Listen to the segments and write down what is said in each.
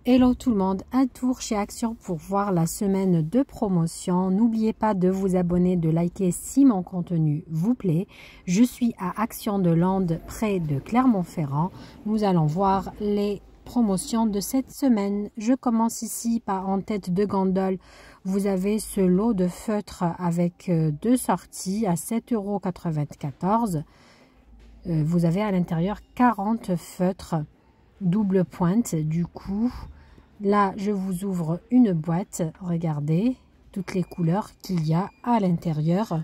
Hello tout le monde, un tour chez Action pour voir la semaine de promotion. N'oubliez pas de vous abonner, de liker si mon contenu vous plaît. Je suis à Action de Lande près de Clermont-Ferrand. Nous allons voir les promotions de cette semaine. Je commence ici par en tête de gondole. Vous avez ce lot de feutres avec deux sorties à 7,94 €. Vous avez à l'intérieur 40 feutres double pointe. Du coup, là, je vous ouvre une boîte. Regardez toutes les couleurs qu'il y a à l'intérieur.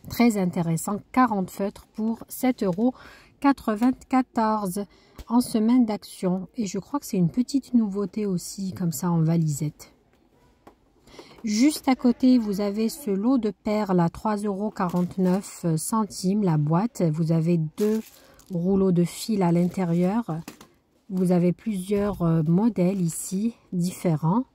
Très intéressant. 40 feutres pour 7,94 € en semaine d'action. Et je crois que c'est une petite nouveauté aussi, comme ça en valisette. Juste à côté, vous avez ce lot de perles à 3,49 €, la boîte. Vous avez deux rouleaux de fil à l'intérieur. Vous avez plusieurs modèles ici, différentes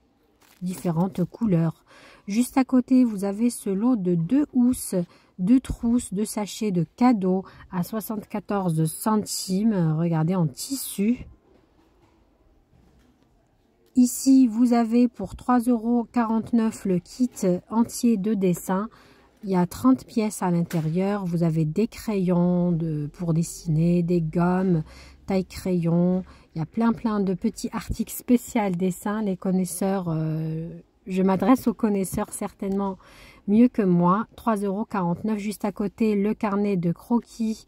couleurs. Juste à côté, vous avez ce lot de 2 housses, 2 trousses, 2 sachets de cadeaux à 74 centimes. Regardez, en tissu. Ici, vous avez pour 3,49 € le kit entier de dessin. Il y a 30 pièces à l'intérieur. Vous avez des crayons pour dessiner, des gommes, taille crayon. Il y a plein de petits articles spéciaux dessin. Les connaisseurs, je m'adresse aux connaisseurs certainement mieux que moi. 3,49 €. Juste à côté, le carnet de croquis,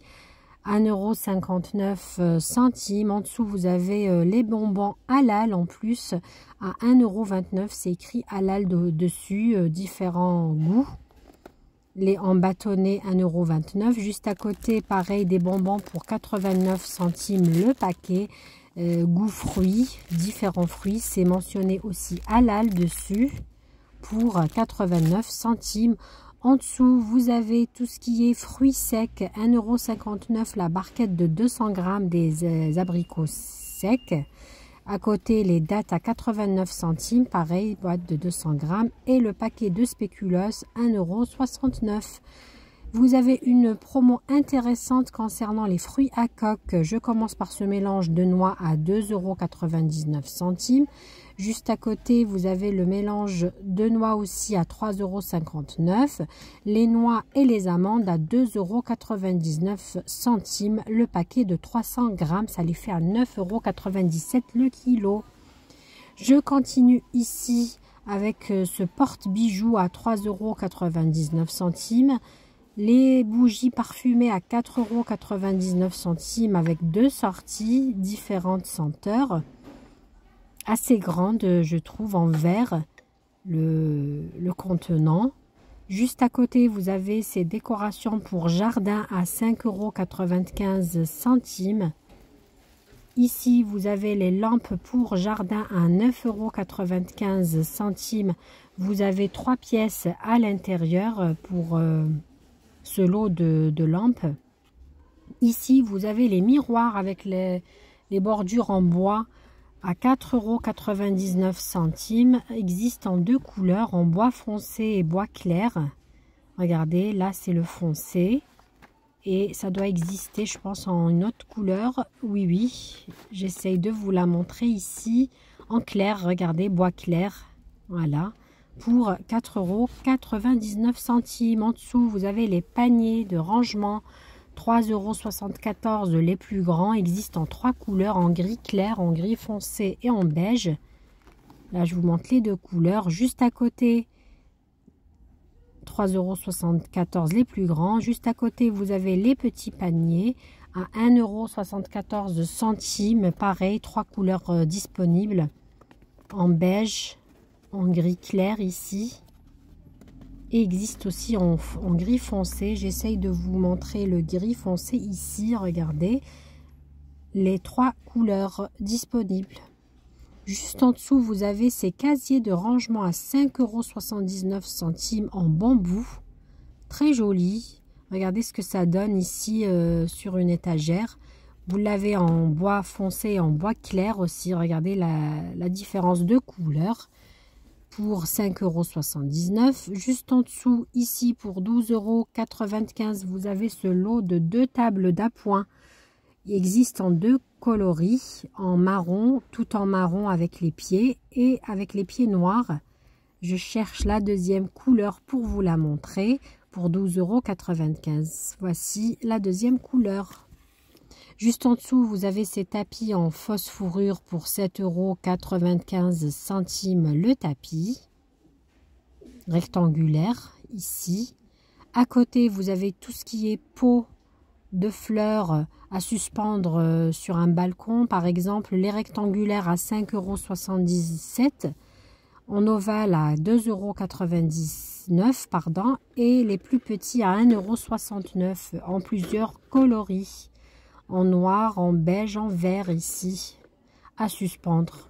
1,59 €. En dessous, vous avez les bonbons halal en plus à 1,29 €. C'est écrit halal dessus, différents goûts. Les en bâtonnet 1,29 €. Juste à côté, pareil, des bonbons pour 89 centimes le paquet. Goût fruits, différents fruits. C'est mentionné aussi halal dessus pour 89 centimes. En dessous, vous avez tout ce qui est fruits secs, 1,59 € la barquette de 200 grammes des abricots secs. À côté, les dattes à 89 centimes, pareil, boîte de 200 grammes. Et le paquet de spéculoos, 1,69 €. Vous avez une promo intéressante concernant les fruits à coque. Je commence par ce mélange de noix à 2,99 €. Juste à côté, vous avez le mélange de noix aussi à 3,59 €. Les noix et les amandes à 2,99 €. Le paquet de 300 grammes, ça les fait à 9,97 € le kilo. Je continue ici avec ce porte-bijoux à 3,99 €. Les bougies parfumées à 4,99 € avec deux sorties, différentes senteurs. Assez grande, je trouve, en verre, le contenant. Juste à côté, vous avez ces décorations pour jardin à 5,95 €. Ici, vous avez les lampes pour jardin à 9,95 €. Vous avez 3 pièces à l'intérieur pour ce lot de lampes. Ici, vous avez les miroirs avec les bordures en bois à 4,99 €. Existent en deux couleurs, en bois foncé et bois clair. Regardez, là c'est le foncé. Et ça doit exister, je pense, en une autre couleur. Oui, j'essaye de vous la montrer ici. En clair, regardez, bois clair. Voilà. Pour 4,99 €. En dessous, vous avez les paniers de rangement, 3,74 € les plus grands. Existent en 3 couleurs, en gris clair, en gris foncé et en beige. Là, je vous montre les deux couleurs. Juste à côté, 3,74 € les plus grands. Juste à côté, vous avez les petits paniers à 1,74 €. Pareil, 3 couleurs disponibles, en beige, en gris clair ici, et existe aussi en gris foncé. J'essaye de vous montrer le gris foncé ici. Regardez les 3 couleurs disponibles. Juste en dessous, vous avez ces casiers de rangement à 5,79 € en bambou, très joli. Regardez ce que ça donne ici sur une étagère. Vous l'avez en bois foncé et en bois clair aussi. Regardez la différence de couleur. Pour 5,79 €. Juste en dessous, ici, pour 12,95 €, vous avez ce lot de 2 tables d'appoint. Il existe en deux coloris, en marron, tout en marron avec les pieds et avec les pieds noirs. Je cherche la deuxième couleur pour vous la montrer pour 12,95 €. Voici la deuxième couleur. Juste en dessous, vous avez ces tapis en fausse fourrure pour 7,95 € le tapis. Rectangulaire ici. À côté, vous avez tout ce qui est pot de fleurs à suspendre sur un balcon. Par exemple, les rectangulaires à 5,77 €, en ovale à 2,99 € et les plus petits à 1,69 € en plusieurs coloris. En noir, en beige, en vert ici, à suspendre.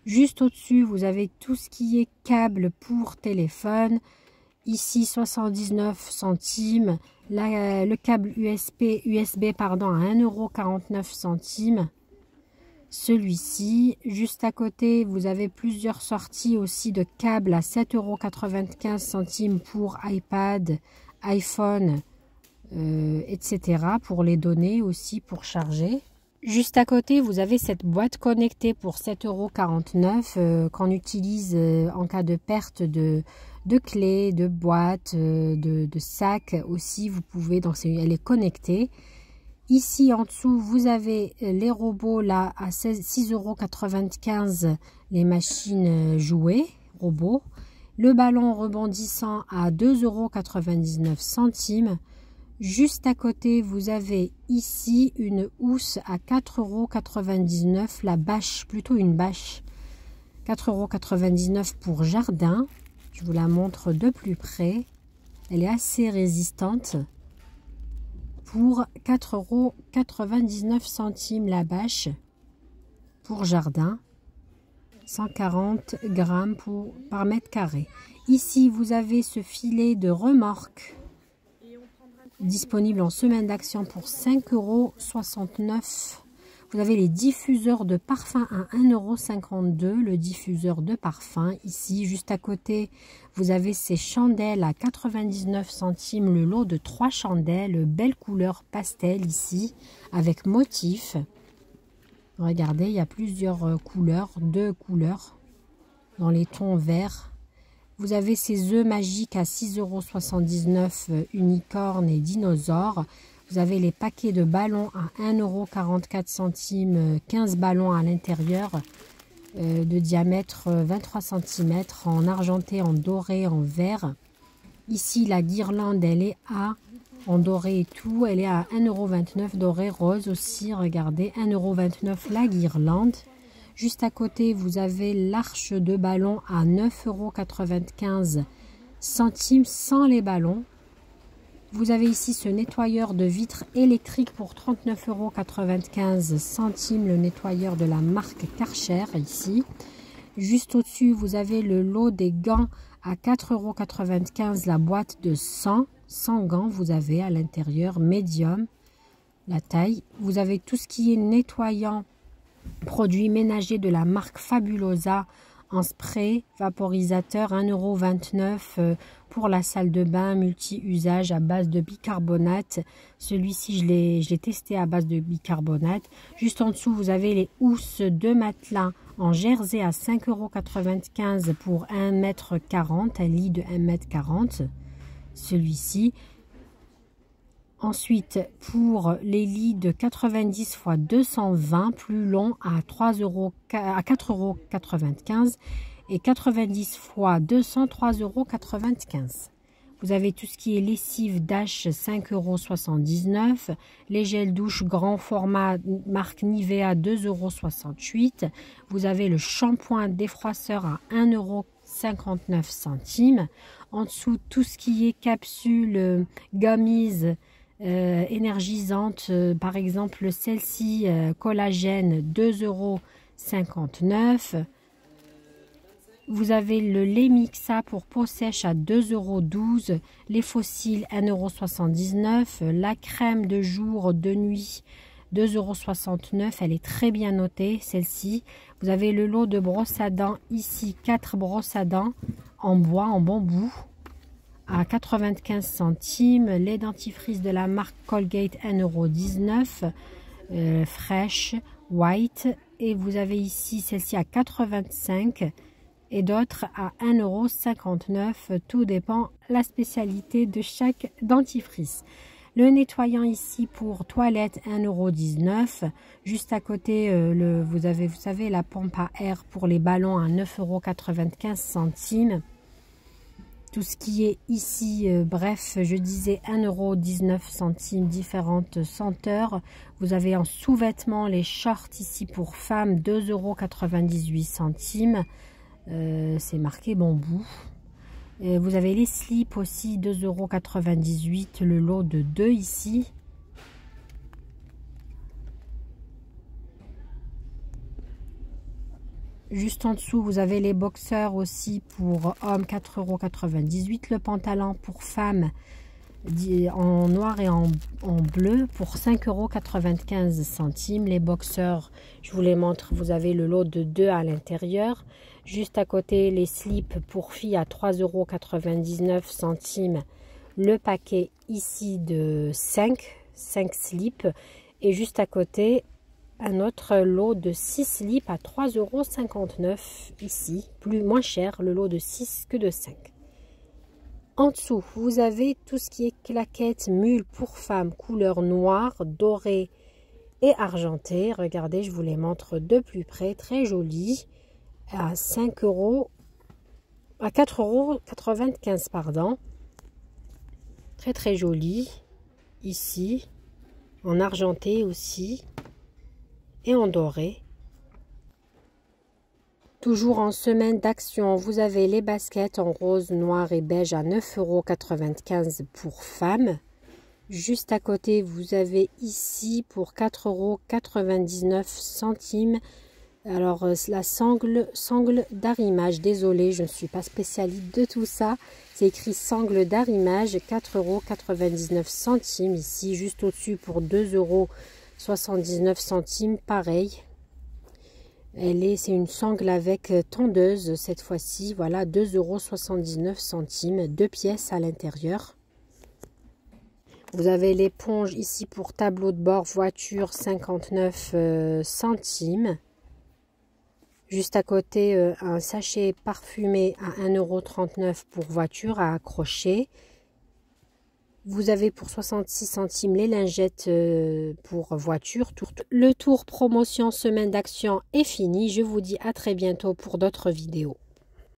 Juste au-dessus, vous avez tout ce qui est câble pour téléphone. Ici, 79 centimes. Le câble USB à 1,49 €. Celui-ci, juste à côté, vous avez plusieurs sorties aussi de câbles à 7,95 € pour iPad, iPhone, etc. pour les données aussi pour charger. Juste à côté, vous avez cette boîte connectée pour 7,49 € qu'on utilise en cas de perte de clés, de boîtes, de sacs aussi. Vous pouvez, elle est connectée. Ici en dessous, vous avez les robots là à 6,95 €, les machines jouets, robots. Le ballon rebondissant à 2,99 €. Juste à côté, vous avez ici une housse à 4,99 €, la bâche, plutôt une bâche. 4,99 € pour jardin. Je vous la montre de plus près. Elle est assez résistante. Pour 4,99 € la bâche pour jardin. 140 grammes par mètre carré. Ici, vous avez ce filet de remorque disponible en semaine d'action pour 5,69 €. Vous avez les diffuseurs de parfum à 1,52 €, le diffuseur de parfum. Ici, juste à côté, vous avez ces chandelles à 99 centimes, le lot de 3 chandelles, belle couleur pastel ici, avec motif. Regardez, il y a plusieurs couleurs, 2 couleurs, dans les tons verts. Vous avez ces œufs magiques à 6,79 €, unicorne et dinosaure. Vous avez les paquets de ballons à 1,44 €, 15 ballons à l'intérieur, de diamètre 23 cm, en argenté, en doré, en vert. Ici, la guirlande, elle est en doré et tout, elle est à 1,29 €, doré rose aussi, regardez, 1,29 € la guirlande. Juste à côté, vous avez l'arche de ballon à 9,95 € sans les ballons. Vous avez ici ce nettoyeur de vitres électrique pour 39,95 €, le nettoyeur de la marque Karcher ici. Juste au-dessus, vous avez le lot des gants à 4,95 €, la boîte de 100 gants. Vous avez à l'intérieur médium, la taille. Vous avez tout ce qui est nettoyant, produits ménagers de la marque Fabulosa en spray, vaporisateur, 1,29 € pour la salle de bain multi-usage à base de bicarbonate. Celui-ci, je l'ai testé à base de bicarbonate. Juste en dessous, vous avez les housses de matelas en jersey à 5,95 € pour 1,40 m, un lit de 1,40 m. Celui-ci. Ensuite, pour les lits de 90 x 220, plus long à 4,95 € et 90 x 200, 3,95 €. Vous avez tout ce qui est lessive Dash, 5,79 €. Les gels douche grand format marque Nivea, 2,68 €. Vous avez le shampoing défroisseur à 1,59 €. En dessous, tout ce qui est capsule gummies énergisante, par exemple celle-ci, collagène, 2,59 €. Vous avez le lait Mixa pour peau sèche à 2,12 €, les fossiles 1,79 €, la crème de jour, de nuit 2,69 €, elle est très bien notée celle-ci. Vous avez le lot de brosses à dents ici, 4 brosses à dents en bois, en bambou, à 95 centimes, les dentifrices de la marque Colgate 1,19 €, Fresh, White. Et vous avez ici celle-ci à 85 et d'autres à 1,59 €. Tout dépend la spécialité de chaque dentifrice. Le nettoyant ici pour toilette 1,19 €. Juste à côté, vous savez, la pompe à air pour les ballons à 9,95 €. Tout ce qui est ici, bref, je disais 1,19 €, différentes senteurs. Vous avez en sous-vêtements les shorts ici pour femmes, 2,98 €. C'est marqué bambou. Vous avez les slips aussi, 2,98 €, le lot de 2 ici. Juste en dessous, vous avez les boxers aussi pour hommes, 4,98 €. Le pantalon pour femmes en noir et en bleu pour 5,95 €. Les boxers, je vous les montre, vous avez le lot de 2 à l'intérieur. Juste à côté, les slips pour filles à 3,99 €. Le paquet ici de 5 slips. Et juste à côté, un autre lot de 6 slips à 3,59 € ici. Moins cher, le lot de 6 que de 5. En dessous, vous avez tout ce qui est claquettes, mules pour femmes, couleur noire, dorée et argentée. Regardez, je vous les montre de plus près, très jolies. À 4,95 €, pardon. Très très joli ici, en argenté aussi et en doré. Toujours en semaine d'action, vous avez les baskets en rose, noir et beige à 9,95 € pour femmes. Juste à côté, vous avez ici pour 4,99 €. Alors, la sangle d'arrimage, désolée, je ne suis pas spécialiste de tout ça. C'est écrit sangle d'arrimage, 4,99 € ici, juste au-dessus pour 2,79 €, pareil. C'est une sangle avec tondeuse cette fois-ci, voilà, 2,79 €, 2 pièces à l'intérieur. Vous avez l'éponge ici pour tableau de bord voiture, 59 centimes. Juste à côté, un sachet parfumé à 1,39 € pour voiture à accrocher. Vous avez pour 66 centimes les lingettes pour voiture. Le tour promotion semaine d'action est fini. Je vous dis à très bientôt pour d'autres vidéos.